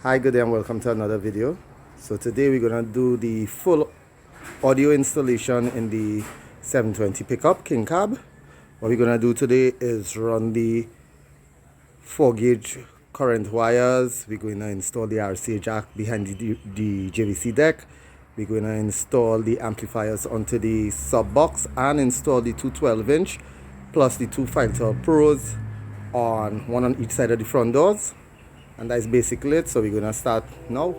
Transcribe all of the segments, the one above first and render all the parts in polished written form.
Hi, good day and welcome to another video. So today we're gonna do the full audio installation in the 720 pickup King Cab. What we're gonna do today is run the 4-gauge current wires. We're going to install the RCA jack behind the JVC deck. We're going to install the amplifiers onto the sub box and install the two 12-inch plus the two Filter Pros on one on each side of the front doors. And that's basically it. So we're gonna start now.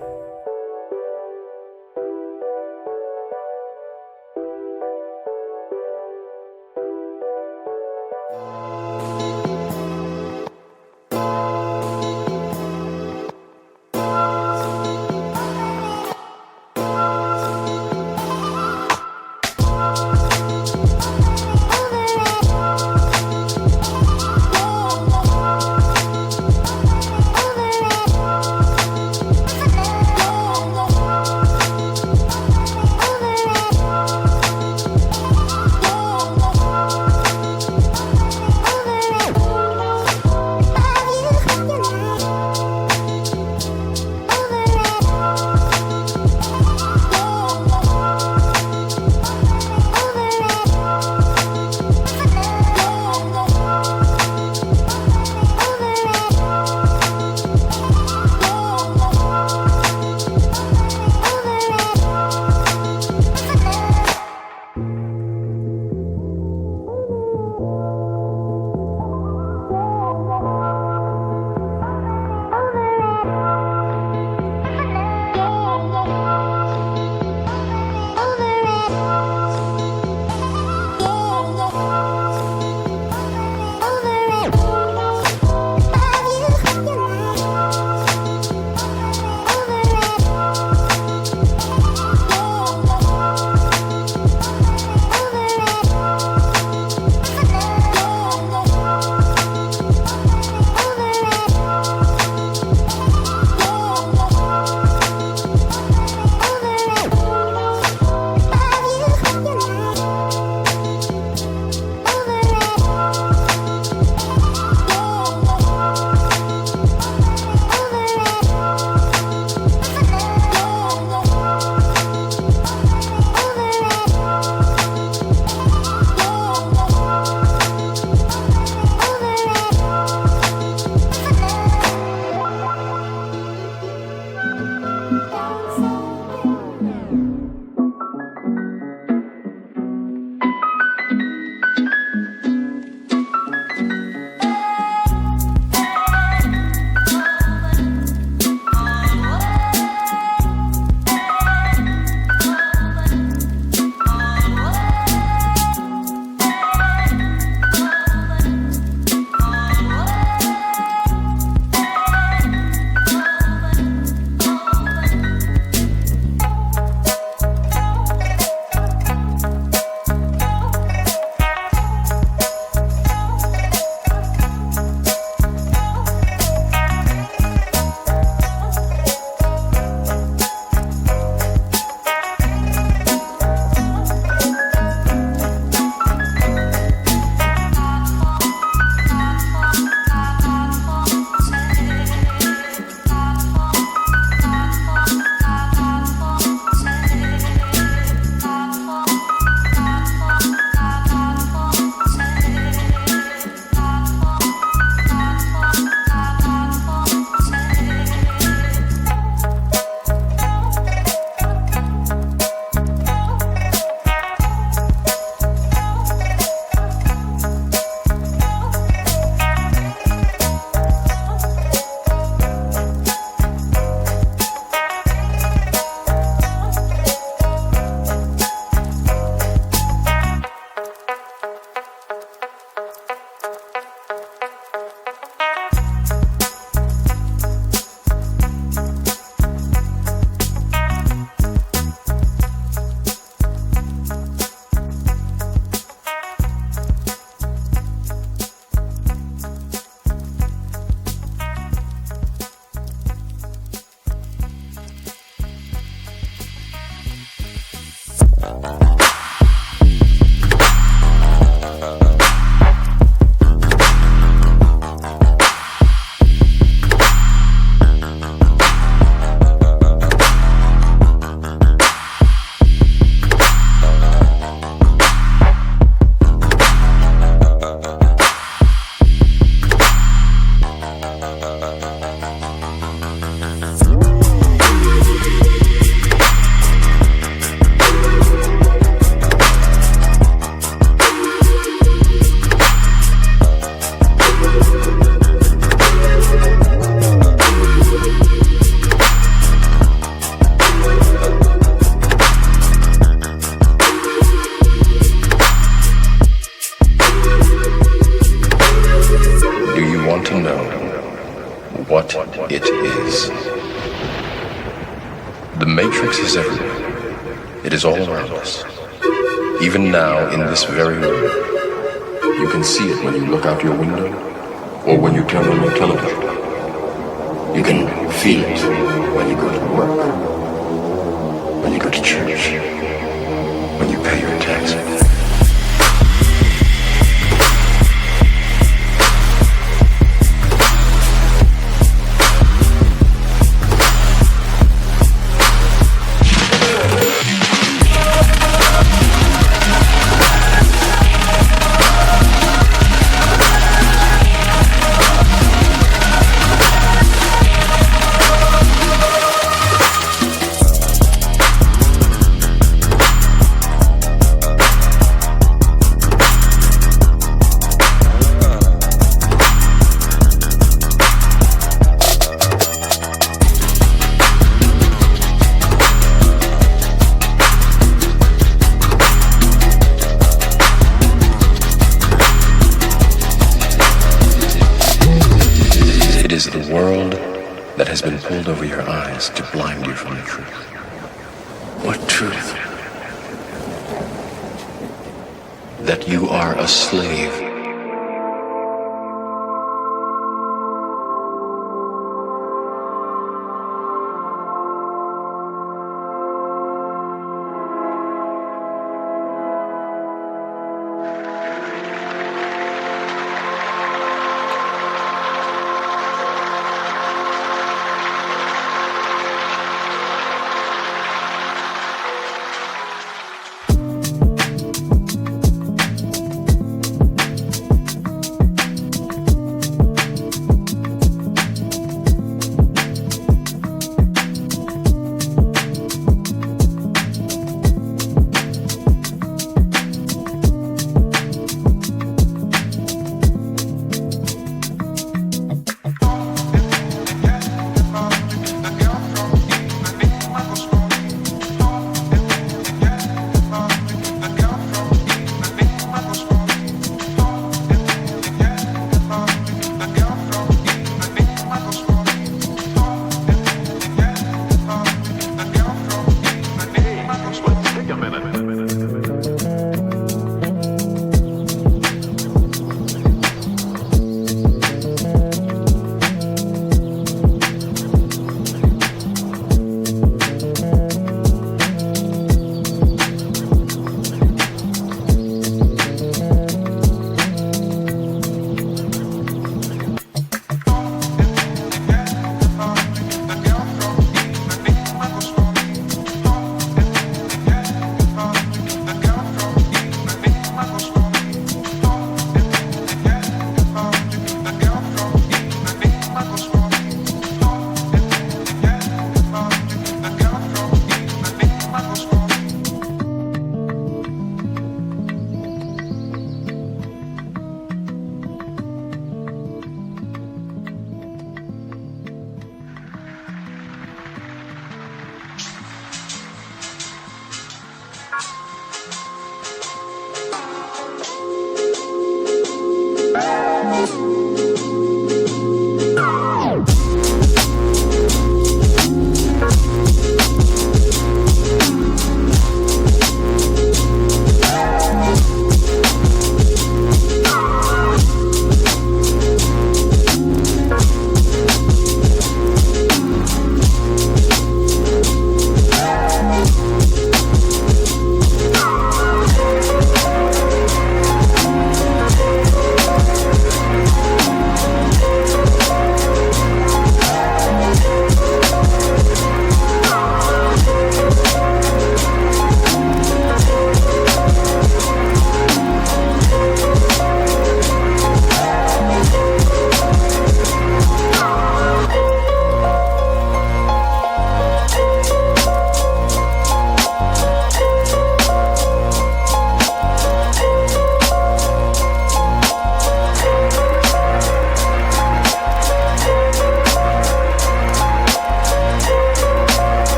what it is. The Matrix is everywhere. It is all around us. Even now, in this very room, you can see it when you look out your window or when you turn on your television. You can feel it when you go to work, when you go to church, when you pay your taxes. The world that has been pulled over your eyes to blind you from the truth. What truth? That you are a slave.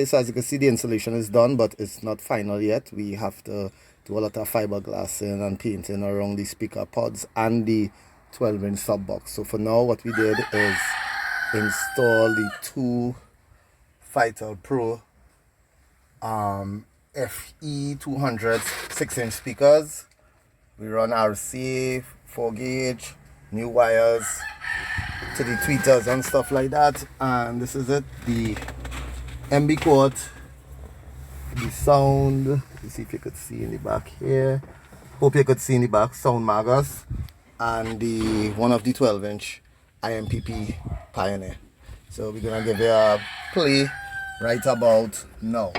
So as you can see, the installation is done, but it's not final yet. We have to do a lot of fiberglassing and painting around the speaker pods and the 12-inch sub box. So for now, what we did is install the two Vital Pro FE 200 6-inch speakers. We run RCA, 4 gauge, new wires to the tweeters and stuff like that. And this is it, the MB Quart, the sound. Let's see if you could see in the back here. Hope you could see in the back, sound Magus, and the one of the 12-inch IMPP Pioneer. So we're gonna give you a play right about now.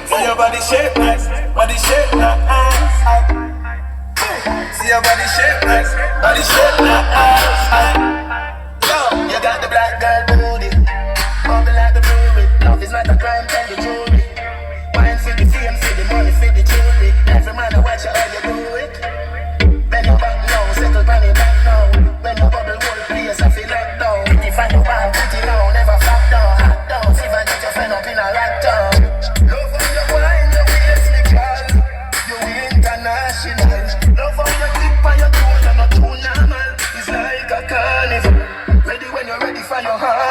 See your body shape nice, body shape nice. See your body shape nice, body shape nice. Yo, you got the black girl booty, bubble like the brewery. Love is not a crime, tell the jury. Wine for the fame, for the money, for the jewelry. Every man I watch you, how you do it. Bend your back now, settle on it back now. When the bubble whole place, I feel locked down. Pretty find your band, pretty low, never flop down, hot down. See if I get your friend up in a rat down. Love on your wine, your waist, me girl. You international. Love on your tip and your toe, you're not too normal. It's like a carnival. Ready when you're ready for your heart.